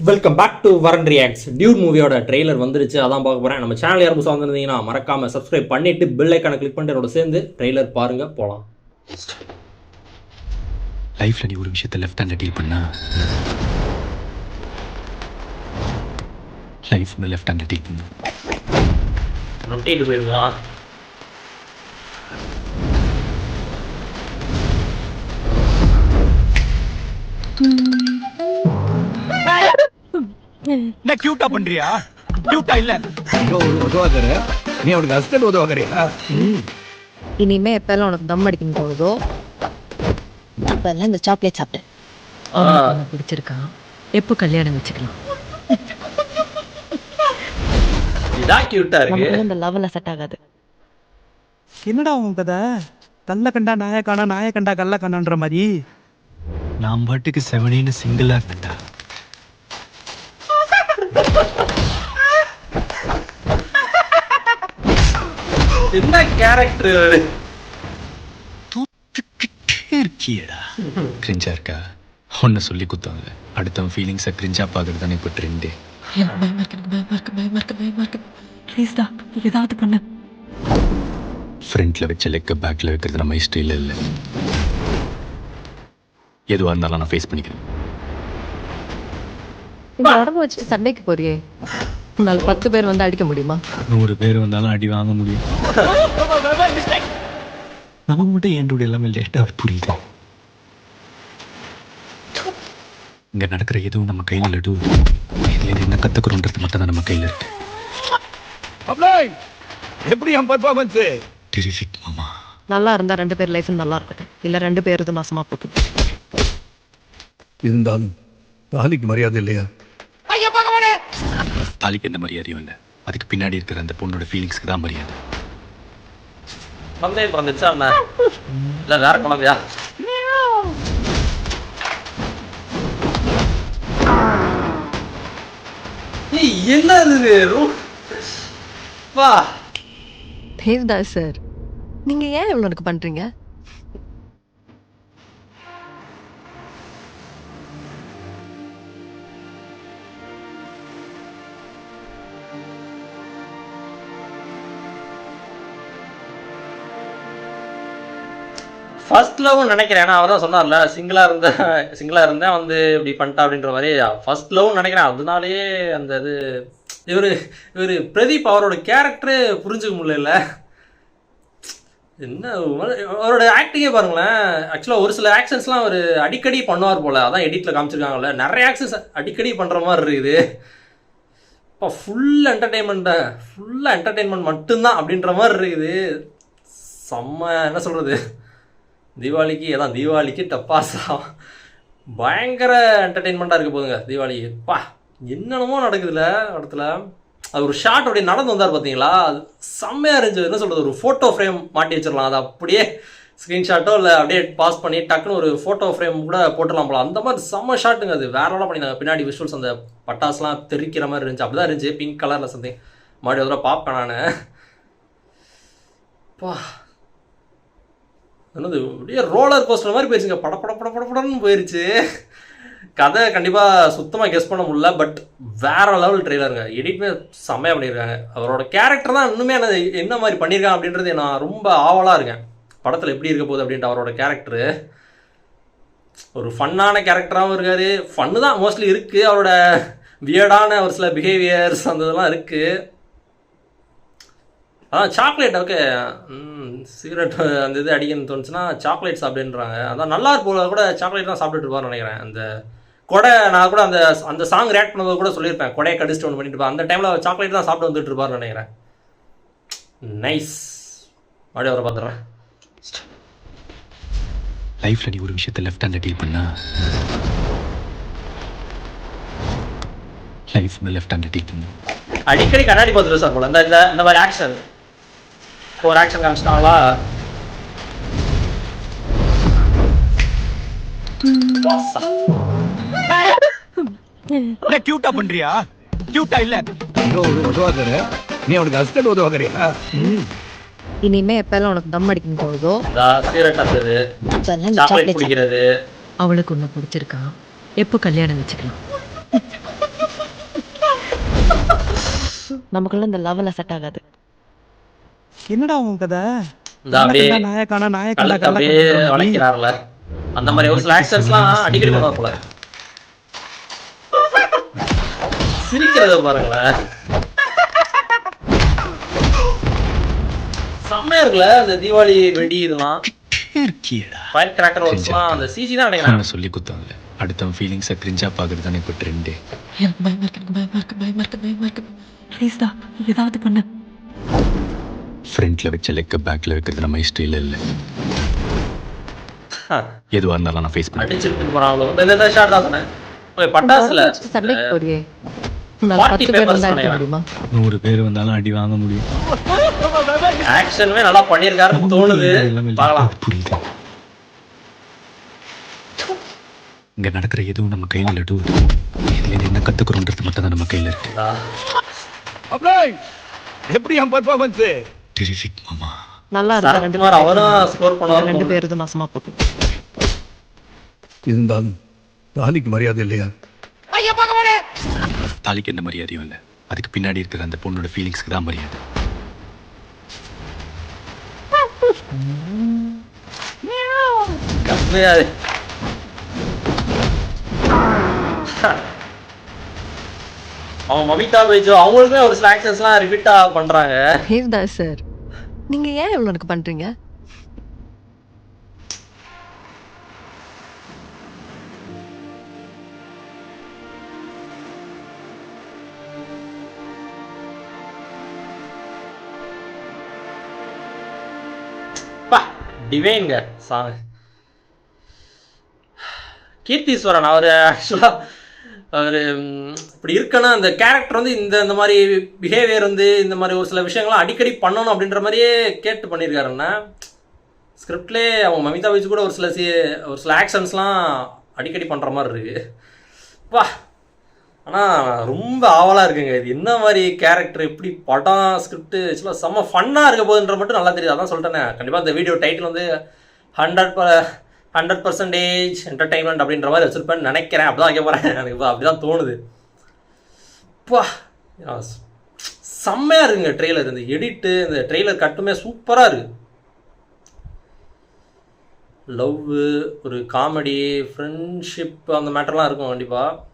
Welcome back to வரன் reacts. Dude மூவியோட trailer வந்துருச்சு, அதான் பார்க்க போகிறேன். நம்ம சேனல் யாரும் புதுசாக வந்திருந்தீங்கன்னா மறக்காமல் சப்ஸ்கிரைப் பண்ணிவிட்டு பெல் ஐக்கானை கிளிக் பண்ணிட்டு என்னோட சேர்ந்து ட்ரெய்லர் பாருங்கள், போகலாம். லைஃப்பில் நீ ஒரு விஷயத்தை லெஃப்ட் ஹேண்டில் டீல் பண்ணா லைஃப் லெஃப்ட் ஹேண்டில் டீல் பண்ணு. நொட்டிட்டு போயிருக்கான். என்ன கியூட்டா பண்றியா? கியூட்டா இல்ல உதவாக்கற நீ அவனுக்கு ஹஸ்பண்ட் உதவாக்கறியா? இனிமே எப்பெல்லாம் உனக்கு தம் அடிக்கணும் போகுதோ அப்பெல்லாம் இந்த சாக்லேட் சாப்பிட்டு பிடிச்சிருக்கா. எப்போ கல்யாணம் வச்சுக்கலாம்? இதான் கியூட்டா இருக்கு. இந்த லெவல்ல செட் ஆகாது. என்னடா உன் கதை? கல்ல கண்டா நாயக்கானா, நாய கண்டா கல்ல கண்டான்ற மாதிரி. நான் பாட்டுக்கு செவனேன்னு சிங்கிளா இருந்தேன்டா. என்ன கேரக்டர் இருக்கியடா. கிரிஞ்சா இருக்கா? ஒன்னு சொல்லி குத்தாங்க. அடுத்தவன் ஃபீலிங்ஸை கிரிஞ்சா பார்க்கறது தானே இப்போ ட்ரெண்டே. ஏதாவது பண்ண ஃப்ரண்ட்ல வச்ச லெக்க பேக்ல வைக்கிறது நம்ம இஷ்டம் இல்லை. எதுவாக இருந்தாலும் நான் ஃபேஸ் பண்ணிக்கிறேன். இந்த உடம்பு வச்சு சண்டைக்கு போறியே, உன்னால 10 பேர் வந்து அடிக்க முடியுமா? 100 பேர் வந்தாலும் அடி வாங்க முடியும். நமக்கு மட்டும் ஏன் எல்லாமே லேட்டாக புரியுது. இங்க நடக்கிற எதுவும் நம்ம கையில் லடு. இதுல என்ன கத்துக்கிறோன்றது மட்டும் தான் நம்ம கையில் இருக்கு. எப்படி என் பர்ஃபார்மன்ஸ்? டெரிஃபிக் மாமா. நல்லா இருந்தா 2 பேர் லைஃப் நல்லா இருக்கட்டும், இல்ல 2 பேர் இது நாசமா போட்டு. இருந்தாலும் தாலிக்கு மரியாதை இல்லையா? தாலிக்கு எந்த மரியாதையும் இல்லை. அதுக்கு பின்னாடி இருக்கிற அந்த பொண்ணோட ஃபீலிங்ஸ்க்கு தான் மரியாதை. குழந்தை பிறந்துச்சா என்ன? இல்லை வேற குழந்தையா? என்ன இது? வா தேவ்தாஸ் சார், நீங்க ஏன் இவ்வளவு எனக்கு பண்றீங்க? ஃபர்ஸ்ட் லவ்னு நினைக்கிறேன். ஏன்னா அவர் தான் சொன்னார்ல, சிங்கிளாக இருந்தேன் வந்து இப்படி பண்ணிட்டா அப்படின்ற மாதிரி. ஃபர்ஸ்ட் லவ்னு நினைக்கிறேன். அதனாலேயே அந்த இது இவர் பிரதீப் அவரோட கேரக்டரு புரிஞ்சுக்க முடியல. என்ன அவரோட ஆக்டிங்கே பாருங்களேன். ஆக்சுவலாக ஒரு சில ஆக்ஷன்ஸ்லாம் அவர் அடிக்கடி பண்ணுவார் போல், அதான் எடிட்டில் காமிச்சிருக்காங்கல்ல. நிறைய ஆக்ஷன்ஸ் அடிக்கடி பண்ணுற மாதிரி இருக்குது. இப்போ ஃபுல்லாக என்டர்டெயின்மெண்ட் மட்டும்தான் அப்படின்ற மாதிரி இருக்குது. செம்ம என்ன சொல்கிறது, தீபாவளிக்கு டப்பாசா பயங்கர என்டர்டெயின்மெண்ட்டாக இருக்க போதுங்க தீபாவளிக்கு. பா என்னென்னமோ நடக்குதுல இடத்துல. அது ஒரு ஷார்ட் அப்படியே நடந்து வந்தார் பார்த்தீங்களா, அது செம்மையாக இருந்துச்சு. என்ன சொல்கிறது, ஒரு ஃபோட்டோ ஃப்ரேம் மாட்டி வச்சிடலாம். அதை அப்படியே ஸ்க்ரீன்ஷாட்டோ இல்லை அப்படியே பாஸ் பண்ணி டக்குன்னு ஒரு ஃபோட்டோ ஃப்ரேம் கூட போட்டுடலாம் போல. அந்த மாதிரி செம்ம ஷாட்டுங்க. அது வேறெல்லாம் பண்ணியிருந்தாங்க. பின்னாடி விஷுவல்ஸ் அந்த பட்டாசுலாம் தெரிக்கிற மாதிரி இருந்துச்சு. அப்படி தான் இருந்துச்சு, பிங்க் கலரில் சம்திங். மறுபடியும் ஒரு தடவை பார்ப்பேன் நான். பா என்னது அப்படியே ரோலர் கோஸ்டர் மாதிரி போயிடுச்சுங்க. படன்னு போயிடுச்சு. கதை கண்டிப்பாக சுத்தமாக கெஸ் பண்ண முடியல. பட் வேற லெவல் ட்ரெய்லருங்க. எடிட்மே செம்மையாக பண்ணியிருக்காங்க. அவரோட கேரக்டர் தான் இன்னுமே என்ன மாதிரி பண்ணியிருக்காங்க அப்படின்றது நான் ரொம்ப ஆவலாக இருக்கேன். படத்தில் எப்படி இருக்க போகுது அப்படின்ட்டு. அவரோட கேரக்டரு ஒரு ஃபன்னான கேரக்டராகவும் இருக்கார். ஃபன்னு தான் மோஸ்ட்லி இருக்குது. அவரோட வியர்டான ஒரு சில பிஹேவியர்ஸ் அந்த இதெல்லாம் இருக்குது. அதான் சாக்லேட், ஓகே, சிகரெட் அந்த இது அடிக்கணும்னு தோணுச்சுன்னா சாக்லேட்ஸ் அப்படின்றாங்க. அதான் நல்லா போல கூட சாக்லேட் தான் சாப்பிட்டுட்டு இருப்பான்னு நினைக்கிறேன். அந்த கொடை நான் கூட அந்த சாங் ரியாக்ட் பண்ணும்போது கூட சொல்லியிருப்பேன், கொடையை கடிச்சிட்டு ஒன்று பண்ணிட்டு இருப்பேன். அந்த டைமில் சாக்லேட் தான் சாப்பிட்டு வந்துட்டு இருப்பார்னு நினைக்கிறேன். நைஸ். மறுபடியும் அவரை பார்த்துறேன். லைஃப்பில் நீ ஒரு விஷயத்தை லெஃப்ட் ஹேண்டில் டீல் பண்ணா லைஃப் லெஃப்ட் ஹேண்டில் டீல் பண்ணு. அடிக்கடி கண்ணாடி பார்த்துட்டு சார் போல இந்த மாதிரி ஆக்ஷன். ஒரு ஆக்ஷன் காமிச்சிட்டாங்களா? என்ன கியூட்டா பண்றியா? கியூட்டா இல்ல உதவாக்கற நீ அவனுக்கு ஹஸ்பண்ட் உதவாக்கறியா? இனிமே எப்பெல்லாம் உனக்கு தம் அடிக்கணும் போகுதோ சிகரெட் அந்தது, அப்பெல்லாம் இந்த சாக்லேட் சாக்லேட் குடிக்கிறது. அவளுக்கு ஒன்று பிடிச்சிருக்கா. எப்போ கல்யாணம் வச்சுக்கலாம்? நமக்குள்ள இந்த லெவலில் செட் ஆகாது. என்னடா உன் கதை? இந்த அப்படியே நாயை காணா நாயை கண்டா கல்லுக்கு அப்படியே வளைக்கிறாருல அந்த மாதிரி ஒரு சில ஆக்ஷன்ஸ்லாம் அடிக்கடி பண்ணுவா போல. சிரிக்கிறத பாருங்களேன், செம்மையா இருக்குல்ல அந்த தீபாவளி வெடி இதெல்லாம். இருக்கியடா ஃபயர் கிராக்கர் ஒர்க்ஸ்லாம் அந்த சிசி தான் நினைக்கிறேன். ஒன்னு சொல்லி குத்தாங்க. அடுத்தவன் ஃபீலிங்ஸை கிரிஞ்சா பார்க்கறது தானே இப்போ ட்ரெண்டே. ப்ளீஸ்டா ஏதாவது பண்ணு. ஃப்ரண்ட்ல வச்ச லெக்க பேக்ல வைக்கிறது நம்ம ஹிஸ்ட்ரியில இல்லை. எதுவாக இருந்தாலும் நான் ஃபேஸ் பண்ணேன். அடிச்சுட்டு போறாங்களோ இந்த ஷாட் தான் சொன்னேன். பட்டாசுல சண்டைக்கு போறியே, 40 papers பண்ணேன். முடியுமா? 100 பேர் வந்தாலும் அடி வாங்க முடியும். ஆக்ஷனுமே நல்லா பண்ணியிருக்காருன்னு தோணுது. பார்க்கலாம். புரியுது. இங்க நடக்கிற எதுவும் நம்ம கையில் லட்டு. இதுல என்ன கத்துக்கிறோன்றது மட்டும் தான் நம்ம கையில இருக்கு. அப்ளை எப்படி என் பர்ஃபார்மன்ஸ்? டெரிஃபிக் மாமா. நல்லா இருக்கு. சரத்குமார் அவரும் ஸ்கோர் பண்ணுவார். 2 பேரும் நாசமா போகுது. இருந்தாலும் தாலிக்கு மரியாதை இல்லையா? தாலிக்கு எந்த மரியாதையும் இல்லை. அதுக்கு பின்னாடி இருக்கிற அந்த பொண்ணோட ஃபீலிங்ஸ்க்கு தான் மரியாதை. கம்மியாது. அவங்க மமிதா பேஜோ அவங்களுக்குமே ஒரு சில ஆக்ஷன்ஸ்லாம் ரிப்பீட்டா பண்றாங்க. ஹேவ்தாஸ் சார், நீங்க ஏன் இவ்வளோ எனக்கு பண்றீங்க? டிவைன்ங்க சாங். கீர்த்தீஸ்வரன் அவர் ஆக்சுவலாக அவர் இப்படி இருக்குன்னா அந்த கேரக்டர் வந்து இந்த மாதிரி பிஹேவியர் வந்து இந்த மாதிரி ஒரு சில விஷயங்கள்லாம் அடிக்கடி பண்ணணும் அப்படின்ற மாதிரியே கேட்டு பண்ணியிருக்காருன்னா ஸ்கிரிப்ட்லேயே அவங்க மமிதா பேஜ் கூட ஒரு சில ஆக்ஷன்ஸ்லாம் அடிக்கடி பண்ணுற மாதிரி இருக்குது. வா ஆனால் ரொம்ப ஆவலாக இருக்குங்க. இது என்ன மாதிரி கேரக்டர், எப்படி படம் ஸ்கிரிப்ட் ஆக்சுவலாக செம்ம ஃபன்னாக இருக்க போகுதுன்ற மட்டும் நல்லா தெரியுது. அதான் சொல்லிட்டேனே, கண்டிப்பாக இந்த வீடியோ டைட்டில் வந்து 100% என்டர்டைன்மெண்ட் அப்படின்ற மாதிரி வச்சுருப்பேன்னு நினைக்கிறேன். அப்படி தான் வைக்க போகிறேன். எனக்கு அப்படி தான் தோணுது. பா செம்மையாக இருக்குங்க ட்ரெய்லர். இந்த எடிட்டு இந்த ட்ரெய்லர் கட்டுமே சூப்பராக இருக்குது. லவ், ஒரு காமெடி, ஃப்ரெண்ட்ஷிப் அந்த மேட்டர்லாம் இருக்கும். கண்டிப்பாக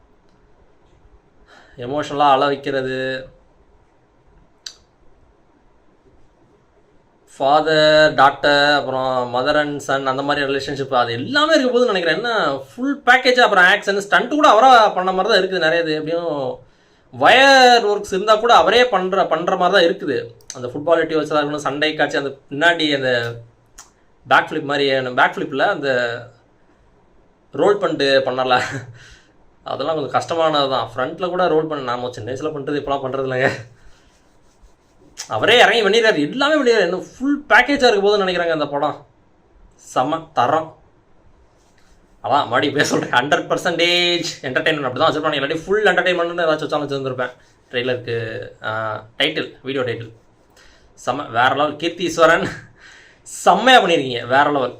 எமோஷனலாக அழ வைக்கிறது, ஃபாதர் டாட்டர், அப்புறம் மதர் அண்ட் சன் அந்த மாதிரி ரிலேஷன்ஷிப் அது எல்லாமே இருக்க போதுன்னு நினைக்கிறேன். என்ன ஃபுல் பேக்கேஜ். அப்புறம் ஆக்ஷன் ஸ்டண்ட் கூட அவராக பண்ண மாதிரி தான் இருக்குது நிறைய. இது எப்படியும் வயர் ஒர்க்ஸ் இருந்தால் கூட அவரே பண்ணுற மாதிரி தான் இருக்குது. அந்த ஃபுட்பால் எட்டி வச்சதாக இருக்கணும், சண்டை காட்சி, அந்த பின்னாடி அந்த பேக் ஃப்ளிப் மாதிரி, பேக் ஃப்ளிப்பில் அந்த ரோல் பண்ணிட்டு பண்ணல, அதெல்லாம் கொஞ்சம் கஷ்டமானது தான். ஃப்ரண்ட்டில் கூட ரோல் பண்ண நாம சின்ன வயசில் பண்ணுறது இப்போலாம் பண்ணுறது இல்லைங்க. அவரே இறங்கி பண்ணிடுறாரு, எல்லாமே பண்ணிடுறாரு. இன்னும் ஃபுல் பேக்கேஜாக இருக்க போதுன்னு நினைக்கிறாங்க அந்த படம். செம்ம தரம். அதான் மாடி பேச சொல்கிறேன், 100% என்டர்டைன்மெண்ட் அப்படி தான் வச்சுருப்பாங்க. இல்லாட்டி ஃபுல் என்டர்டைன்மெண்ட்னு ஏதாச்சும் வச்சாலும் வச்சுருந்துருப்பேன். ட்ரெய்லருக்கு டைட்டில், வீடியோ டைட்டில் செம்ம வேற லெவல். கீர்த்தீஸ்வரன் செம்மையாக பண்ணியிருக்கீங்க, வேற லெவல்.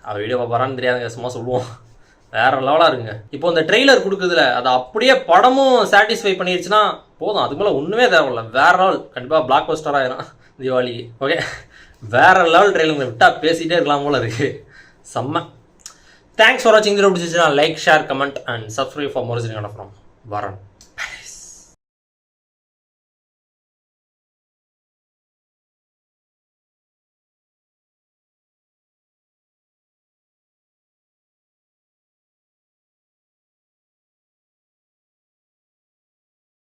அவர் வீடியோ பார்ப்பாரான்னு தெரியாதுங்க, சும்மா சொல்லுவோம். வேற லெவலாக இருக்குங்க. இப்போ இந்த ட்ரெய்லர் கொடுக்குதுல, அதை அப்படியே படமும் சாட்டிஸ்ஃபை பண்ணிடுச்சுன்னா போதும். அதுக்கு மேலே ஒன்றுமே தேவையில்ல. வேற லெவல். கண்டிப்பாக பிளாக் பஸ்டர் ஆயிரும் தீபாவளி. ஓகே, வேற லெவல் ட்ரெய்லருங்க. விட்டால் பேசிகிட்டே இருக்கலாம் போல இருக்குது. செம்ம. தேங்க்ஸ் ஃபார் வாட்சிங். இந்த வீடியோ பிடிச்சிச்சுன்னா like, share, comment and subscribe for more from வரன்.